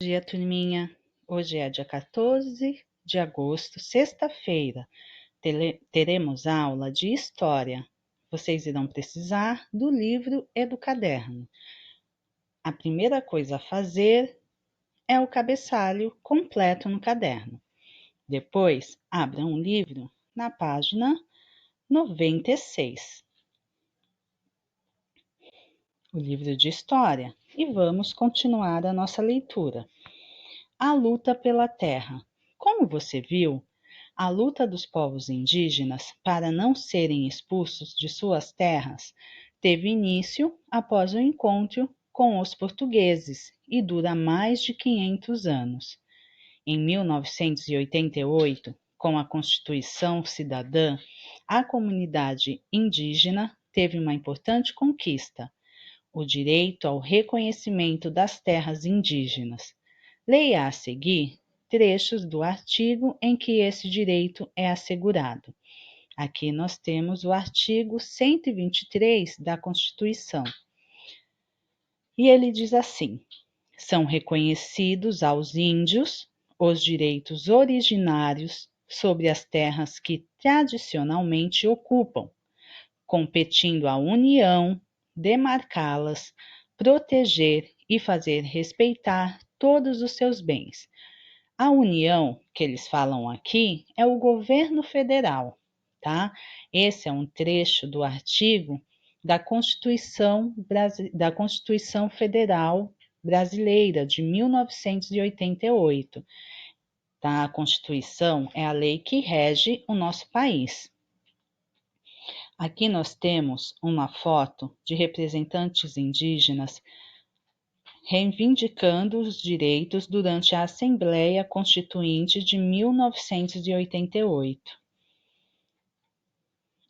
Bom dia, turminha. Hoje é dia 14 de agosto, sexta-feira. Teremos aula de História. Vocês irão precisar do livro e do caderno. A primeira coisa a fazer é o cabeçalho completo no caderno. Depois, abram o livro na página 96. O livro de História. E vamos continuar a nossa leitura. A luta pela terra. Como você viu, a luta dos povos indígenas para não serem expulsos de suas terras teve início após o encontro com os portugueses e dura mais de 500 anos. Em 1988, com a Constituição Cidadã, a comunidade indígena teve uma importante conquista: o direito ao reconhecimento das terras indígenas. Leia a seguir trechos do artigo em que esse direito é assegurado. Aqui nós temos o artigo 123 da Constituição. E ele diz assim: são reconhecidos aos índios os direitos originários sobre as terras que tradicionalmente ocupam, competindo à União demarcá-las, proteger e fazer respeitar todos os seus bens. A União, que eles falam aqui, é o governo federal, tá? Esse é um trecho do artigo da Constituição Federal Brasileira de 1988. Tá? A Constituição é a lei que rege o nosso país. Aqui nós temos uma foto de representantes indígenas reivindicando os direitos durante a Assembleia Constituinte de 1988.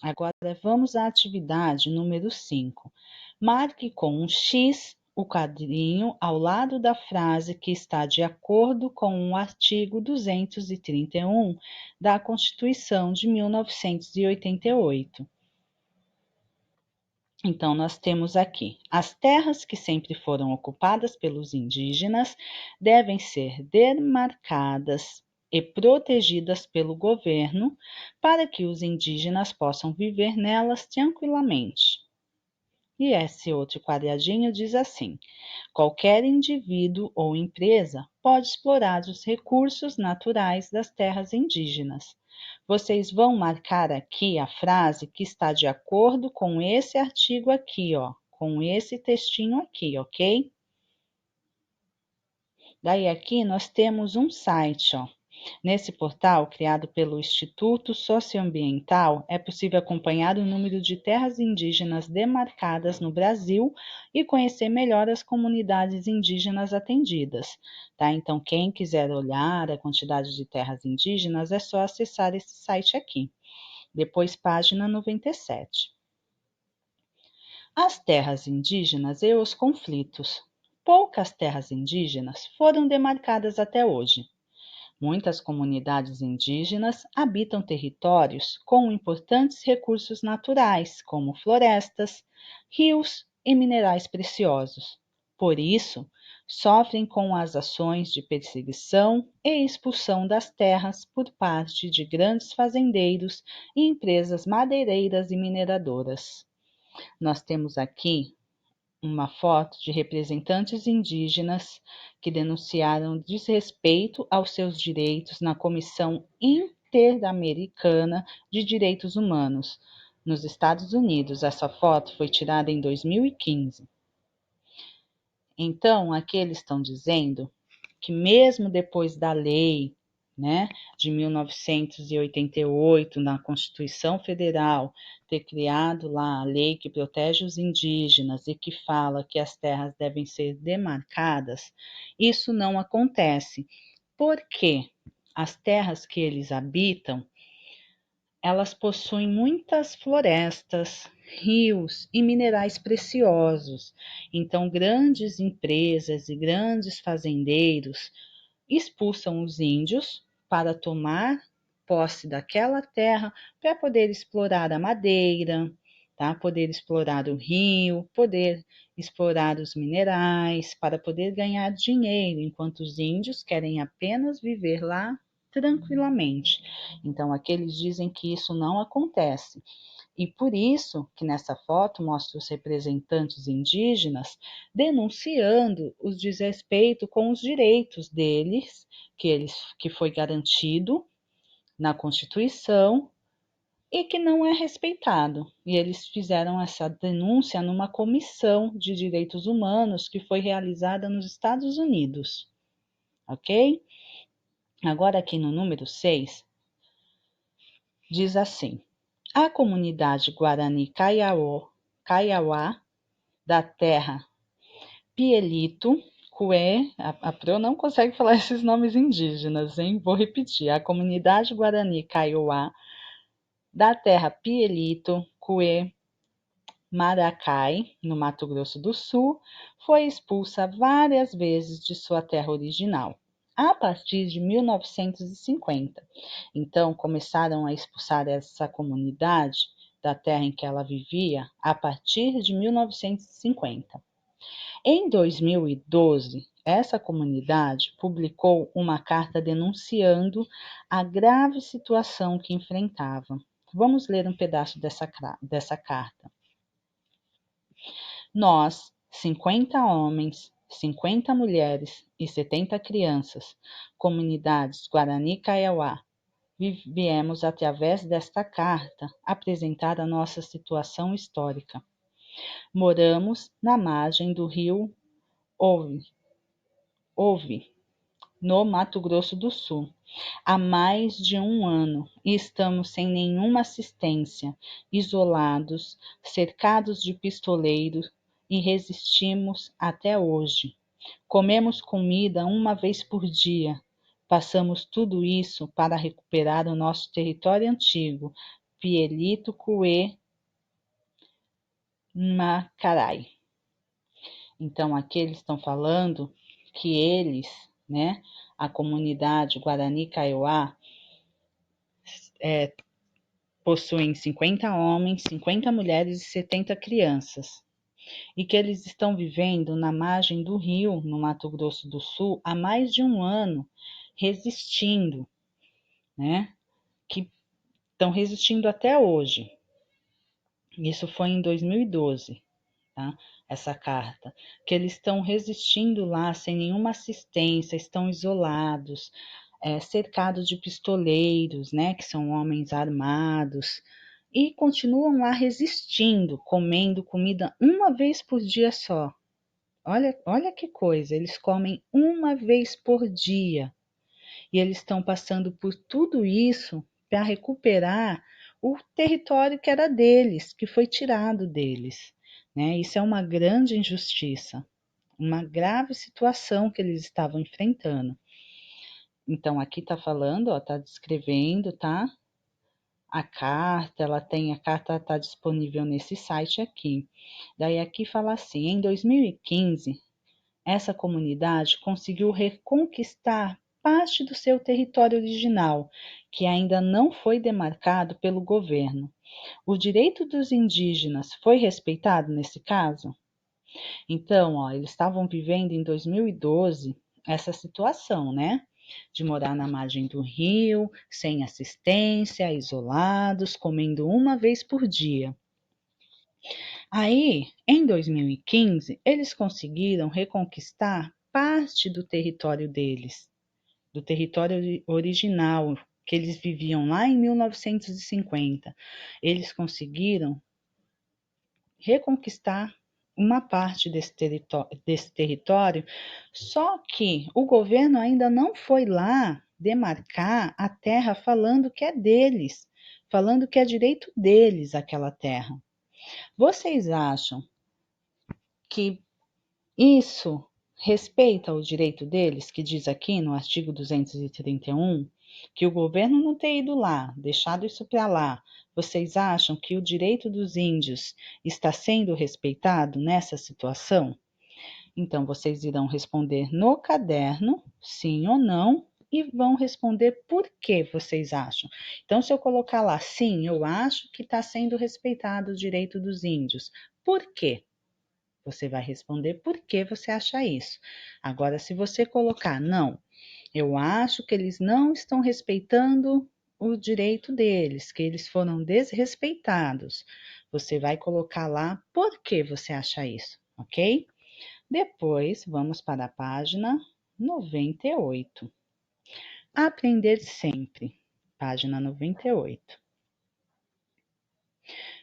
Agora vamos à atividade número 5. Marque com um X o quadrinho ao lado da frase que está de acordo com o artigo 231 da Constituição de 1988. Então, nós temos aqui: as terras que sempre foram ocupadas pelos indígenas devem ser demarcadas e protegidas pelo governo para que os indígenas possam viver nelas tranquilamente. E esse outro quadradinho diz assim: qualquer indivíduo ou empresa pode explorar os recursos naturais das terras indígenas. Vocês vão marcar aqui a frase que está de acordo com esse artigo aqui, ó, com esse textinho aqui, ok? Daí aqui nós temos um site, ó. Nesse portal, criado pelo Instituto Socioambiental, é possível acompanhar o número de terras indígenas demarcadas no Brasil e conhecer melhor as comunidades indígenas atendidas, tá? Então, quem quiser olhar a quantidade de terras indígenas, é só acessar esse site aqui. Depois, página 97. As terras indígenas e os conflitos. Poucas terras indígenas foram demarcadas até hoje. Muitas comunidades indígenas habitam territórios com importantes recursos naturais, como florestas, rios e minerais preciosos. Por isso, sofrem com as ações de perseguição e expulsão das terras por parte de grandes fazendeiros e empresas madeireiras e mineradoras. Nós temos aqui uma foto de representantes indígenas que denunciaram desrespeito aos seus direitos na Comissão Interamericana de Direitos Humanos, nos Estados Unidos. Essa foto foi tirada em 2015. Então, aqui eles estão dizendo que mesmo depois da lei, né, de 1988, na Constituição Federal, ter criado lá a lei que protege os indígenas e que fala que as terras devem ser demarcadas, isso não acontece. Porque as terras que eles habitam, elas possuem muitas florestas, rios e minerais preciosos. Então, grandes empresas e grandes fazendeiros expulsam os índios para tomar posse daquela terra para poder explorar a madeira, tá? Poder explorar o rio, poder explorar os minerais, para poder ganhar dinheiro, enquanto os índios querem apenas viver lá tranquilamente. Então, aqui eles dizem que isso não acontece. E por isso que nessa foto mostra os representantes indígenas denunciando os desrespeitos com os direitos deles, que foi garantido na Constituição e que não é respeitado. E eles fizeram essa denúncia numa comissão de direitos humanos que foi realizada nos Estados Unidos, ok? Agora aqui no número 6, diz assim: a comunidade Guarani Kaiowá da terra Pielito, Cué, a Pro não consegue falar esses nomes indígenas, hein? Vou repetir: a comunidade Guarani Kaiowá da terra Pielito, Cué, Maracai, no Mato Grosso do Sul, foi expulsa várias vezes de sua terra original, a partir de 1950. Então, começaram a expulsar essa comunidade da terra em que ela vivia a partir de 1950. Em 2012, essa comunidade publicou uma carta denunciando a grave situação que enfrentava. Vamos ler um pedaço dessa carta. Nós, 50 homens, 50 mulheres e 70 crianças, comunidades Guarani Kaiowá, viemos através desta carta apresentar a nossa situação histórica. Moramos na margem do rio Ouve, no Mato Grosso do Sul, há mais de um ano e estamos sem nenhuma assistência, isolados, cercados de pistoleiros e resistimos até hoje. Comemos comida uma vez por dia. Passamos tudo isso para recuperar o nosso território antigo, Pielito Cuê Macarai. Então, aqui eles estão falando que eles, né, a comunidade Guarani Kaiowá, possuem 50 homens, 50 mulheres e 70 crianças, e que eles estão vivendo na margem do rio, no Mato Grosso do Sul, há mais de um ano, resistindo, né? Que estão resistindo até hoje. Isso foi em 2012, tá? Essa carta, que eles estão resistindo lá sem nenhuma assistência, estão isolados, cercados de pistoleiros, né, que são homens armados, e continuam lá resistindo, comendo comida uma vez por dia só. Olha que coisa, eles comem uma vez por dia. E eles estão passando por tudo isso para recuperar o território que era deles, que foi tirado deles. Né? Isso é uma grande injustiça, uma grave situação que eles estavam enfrentando. Então, aqui está falando, está descrevendo, tá? A carta, a carta está disponível nesse site aqui. Daí aqui fala assim, em 2015, essa comunidade conseguiu reconquistar parte do seu território original, que ainda não foi demarcado pelo governo. O direito dos indígenas foi respeitado nesse caso? Então, ó, eles estavam vivendo em 2012 essa situação, né? De morar na margem do rio, sem assistência, isolados, comendo uma vez por dia. Aí, em 2015, eles conseguiram reconquistar parte do território deles, do território original, que eles viviam lá em 1950. Eles conseguiram reconquistar uma parte desse território, só que o governo ainda não foi lá demarcar a terra falando que é deles, falando que é direito deles aquela terra. Vocês acham que isso respeita o direito deles, que diz aqui no artigo 231, que o governo não ter ido lá, deixado isso para lá? Vocês acham que o direito dos índios está sendo respeitado nessa situação? Então, vocês irão responder no caderno, sim ou não, e vão responder por que vocês acham. Então, se eu colocar lá, sim, eu acho que está sendo respeitado o direito dos índios. Por quê? Você vai responder por que você acha isso. Agora, se você colocar, não, eu acho que eles não estão respeitando o direito deles, que eles foram desrespeitados. Você vai colocar lá por que você acha isso, ok? Depois, vamos para a página 98. Aprender sempre. Página 98.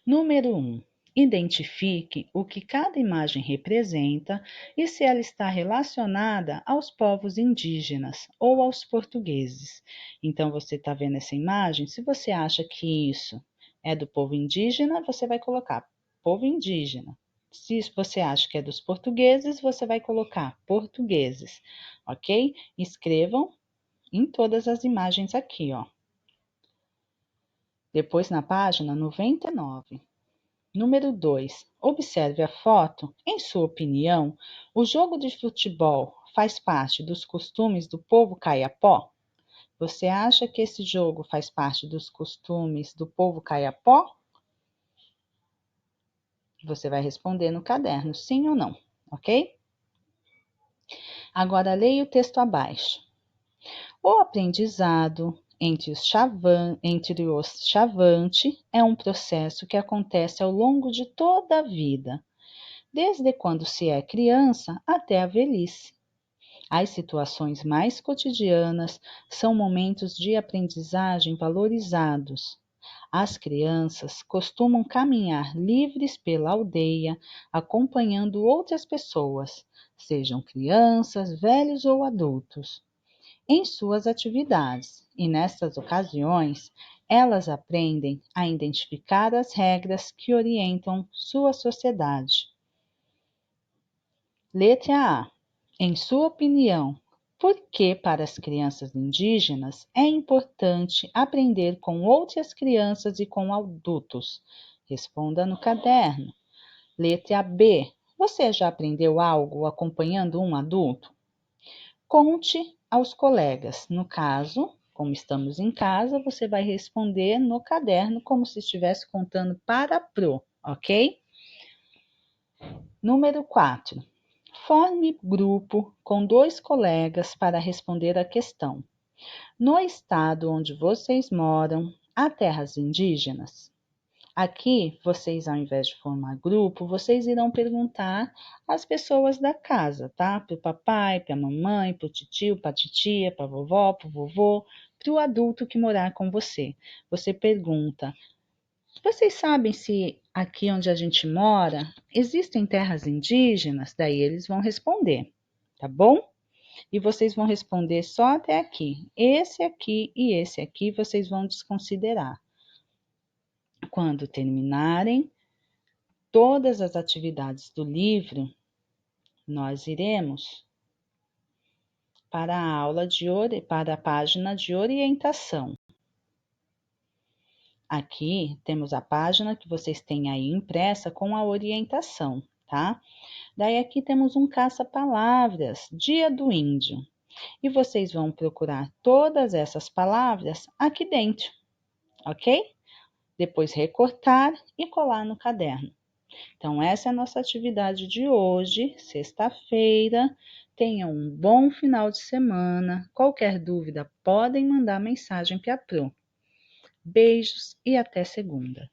Número 1. Identifique o que cada imagem representa e se ela está relacionada aos povos indígenas ou aos portugueses. Então, você está vendo essa imagem? Se você acha que isso é do povo indígena, você vai colocar povo indígena. Se você acha que é dos portugueses, você vai colocar portugueses, ok? Escrevam em todas as imagens aqui, ó. Depois, na página 99. Número 2. Observe a foto. Em sua opinião, o jogo de futebol faz parte dos costumes do povo caiapó? Você acha que esse jogo faz parte dos costumes do povo caiapó? Você vai responder no caderno, sim ou não, ok? Agora leia o texto abaixo. O aprendizado entre os chavante é um processo que acontece ao longo de toda a vida, desde quando se é criança até a velhice. As situações mais cotidianas são momentos de aprendizagem valorizados. As crianças costumam caminhar livres pela aldeia, acompanhando outras pessoas, sejam crianças, velhos ou adultos, em suas atividades, e nessas ocasiões elas aprendem a identificar as regras que orientam sua sociedade. Letra A. Em sua opinião, por que para as crianças indígenas é importante aprender com outras crianças e com adultos? Responda no caderno. Letra B. Você já aprendeu algo acompanhando um adulto? Conte aos colegas. No caso, como estamos em casa, você vai responder no caderno como se estivesse contando para pro, ok? Número 4. Forme grupo com 2 colegas para responder a questão. No estado onde vocês moram, há terras indígenas? Aqui, vocês, ao invés de formar grupo, vocês irão perguntar às pessoas da casa, tá? Para o papai, para a mamãe, para o titio, para a titia, para a vovó, para o vovô, para o adulto que morar com você. Você pergunta: vocês sabem se aqui onde a gente mora existem terras indígenas? Daí eles vão responder, tá bom? E vocês vão responder só até aqui. Esse aqui e esse aqui vocês vão desconsiderar. Quando terminarem todas as atividades do livro, nós iremos para para a página de orientação. Aqui temos a página que vocês têm aí impressa com a orientação, tá? Daí aqui temos um caça-palavras, Dia do Índio. E vocês vão procurar todas essas palavras aqui dentro, ok? Depois recortar e colar no caderno. Então, essa é a nossa atividade de hoje, sexta-feira. Tenham um bom final de semana. Qualquer dúvida, podem mandar mensagem para a Pro. Beijos e até segunda.